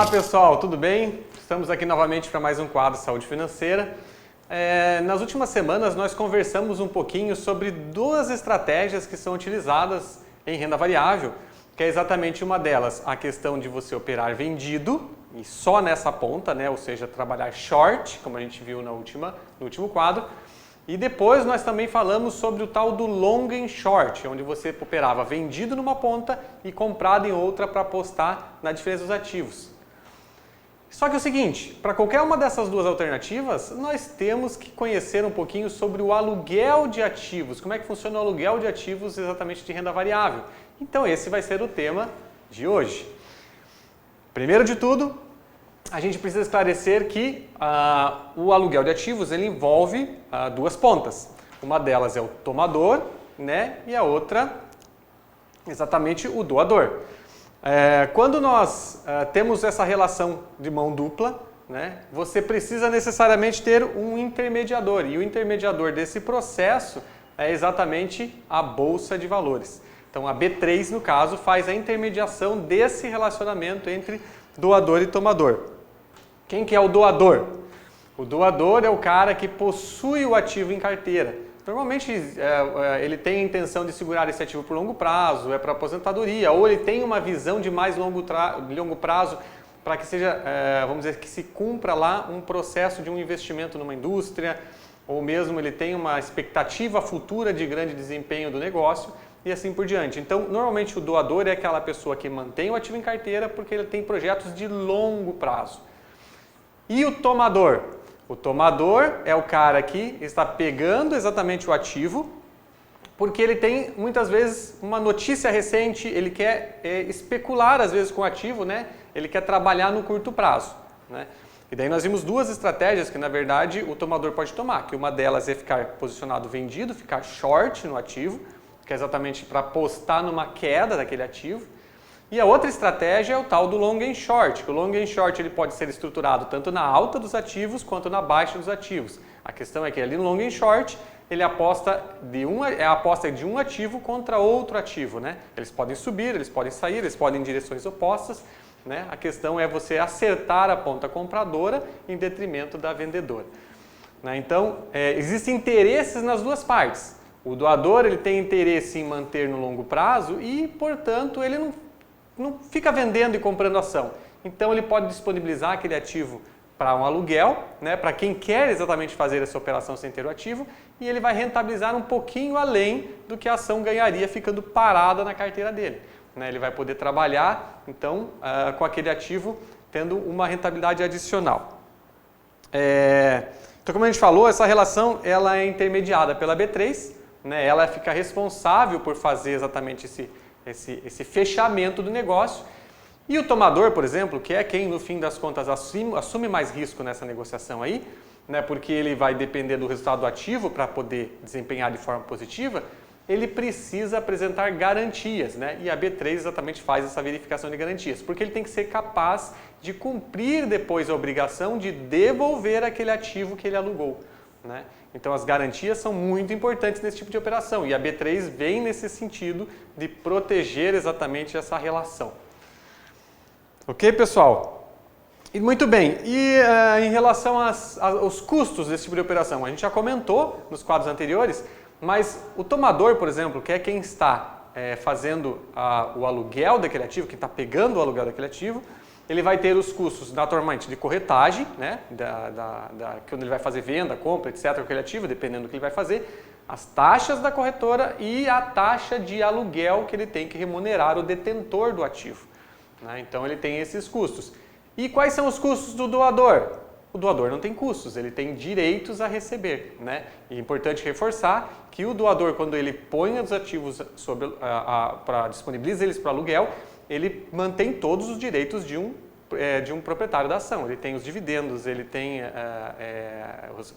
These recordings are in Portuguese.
Olá pessoal, tudo bem? Estamos aqui novamente para mais um quadro Saúde Financeira. Nas últimas semanas nós conversamos um pouquinho sobre duas estratégias que são utilizadas em renda variável, que é exatamente uma delas, a questão de você operar vendido e só nessa ponta, né? Ou seja, trabalhar short, como a gente viu no último quadro. E depois nós também falamos sobre o tal do long and short, onde você operava vendido numa ponta e comprado em outra para apostar na diferença dos ativos. Só que é o seguinte, para qualquer uma dessas duas alternativas, nós temos que conhecer um pouquinho sobre o aluguel de ativos, como é que funciona o aluguel de ativos exatamente de renda variável. Então esse vai ser o tema de hoje. Primeiro de tudo, a gente precisa esclarecer que o aluguel de ativos ele envolve duas pontas. Uma delas é o tomador, né? E a outra, exatamente, o doador. Quando nós temos essa relação de mão dupla, né? Você precisa necessariamente ter um intermediador. E o intermediador desse processo é exatamente a Bolsa de Valores. Então a B3, no caso, faz a intermediação desse relacionamento entre doador e tomador. Quem que é o doador? O doador é o cara que possui o ativo em carteira. Normalmente ele tem a intenção de segurar esse ativo por longo prazo, é para aposentadoria, ou ele tem uma visão de mais longo prazo para que seja, vamos dizer, que se cumpra lá um processo de um investimento numa indústria, ou mesmo ele tem uma expectativa futura de grande desempenho do negócio e assim por diante. Então, normalmente o doador é aquela pessoa que mantém o ativo em carteira porque ele tem projetos de longo prazo. E o tomador? O tomador é o cara que está pegando exatamente o ativo porque ele tem muitas vezes uma notícia recente, ele quer especular às vezes com o ativo, né? Ele quer trabalhar no curto prazo, né? E daí nós vimos duas estratégias que na verdade o tomador pode tomar, que uma delas é ficar posicionado vendido, ficar short no ativo, que é exatamente para apostar numa queda daquele ativo. E a outra estratégia é o tal do long and short, que o long and short ele pode ser estruturado tanto na alta dos ativos quanto na baixa dos ativos. A questão é que ali no long and short ele aposta a aposta de um ativo contra outro ativo, né? Eles podem subir, eles podem sair, eles podem ir em direções opostas, né? A questão é você acertar a ponta compradora em detrimento da vendedora, né? Então, existem interesses nas duas partes. O doador ele tem interesse em manter no longo prazo e, portanto, ele não fica vendendo e comprando ação. Então ele pode disponibilizar aquele ativo para um aluguel, né, para quem quer exatamente fazer essa operação sem ter o ativo, e ele vai rentabilizar um pouquinho além do que a ação ganharia ficando parada na carteira dele, né? Ele vai poder trabalhar, então, com aquele ativo tendo uma rentabilidade adicional. Então, como a gente falou, essa relação ela é intermediada pela B3, né? Ela fica responsável por fazer exatamente esse fechamento do negócio. E o tomador, por exemplo, que é quem no fim das contas assume mais risco nessa negociação aí, né, porque ele vai depender do resultado do ativo para poder desempenhar de forma positiva, ele precisa apresentar garantias, né? E a B3 exatamente faz essa verificação de garantias, porque ele tem que ser capaz de cumprir depois a obrigação de devolver aquele ativo que ele alugou, né? Então as garantias são muito importantes nesse tipo de operação e a B3 vem nesse sentido de proteger exatamente essa relação. Ok, pessoal? E muito bem, em relação aos custos desse tipo de operação, a gente já comentou nos quadros anteriores, mas o tomador, por exemplo, que é quem está fazendo o aluguel daquele ativo, quem está pegando o aluguel daquele ativo, ele vai ter os custos naturalmente de corretagem, né, quando ele vai fazer venda, compra, etc., aquele ativo, dependendo do que ele vai fazer, as taxas da corretora e a taxa de aluguel que ele tem que remunerar o detentor do ativo, né? Então ele tem esses custos. E quais são os custos do doador? O doador não tem custos, ele tem direitos a receber, né? E é importante reforçar que o doador, quando ele põe os ativos disponibiliza eles para aluguel, ele mantém todos os direitos de um proprietário da ação. Ele tem os dividendos, ele tem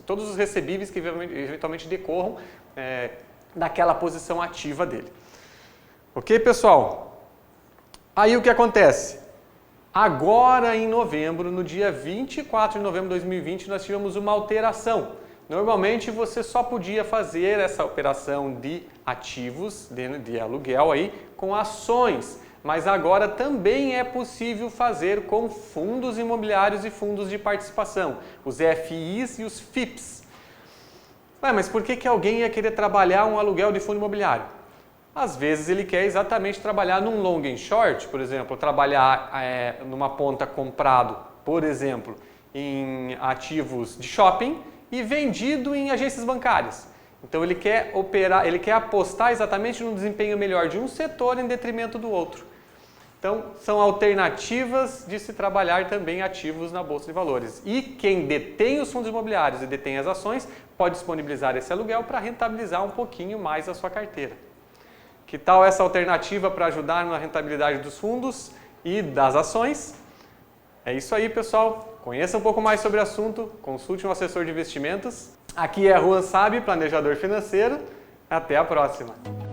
todos os recebíveis que eventualmente decorram daquela posição ativa dele. Ok, pessoal? Aí o que acontece? Agora em novembro, no dia 24 de novembro de 2020, nós tivemos uma alteração. Normalmente você só podia fazer essa operação de ativos, de aluguel aí, com ações. mas agora também é possível fazer com fundos imobiliários e fundos de participação, os FIs e os FIPs. Mas por que alguém ia querer trabalhar um aluguel de fundo imobiliário? Às vezes ele quer exatamente trabalhar num long and short, por exemplo, trabalhar numa ponta comprado, por exemplo, em ativos de shopping e vendido em agências bancárias. Então ele quer operar, ele quer apostar exatamente no desempenho melhor de um setor em detrimento do outro. Então são alternativas de se trabalhar também ativos na Bolsa de Valores. E quem detém os fundos imobiliários e detém as ações pode disponibilizar esse aluguel para rentabilizar um pouquinho mais a sua carteira. Que tal essa alternativa para ajudar na rentabilidade dos fundos e das ações? É isso aí, pessoal. Conheça um pouco mais sobre o assunto, consulte um assessor de investimentos. Aqui é Juan Sabe, planejador financeiro. Até a próxima!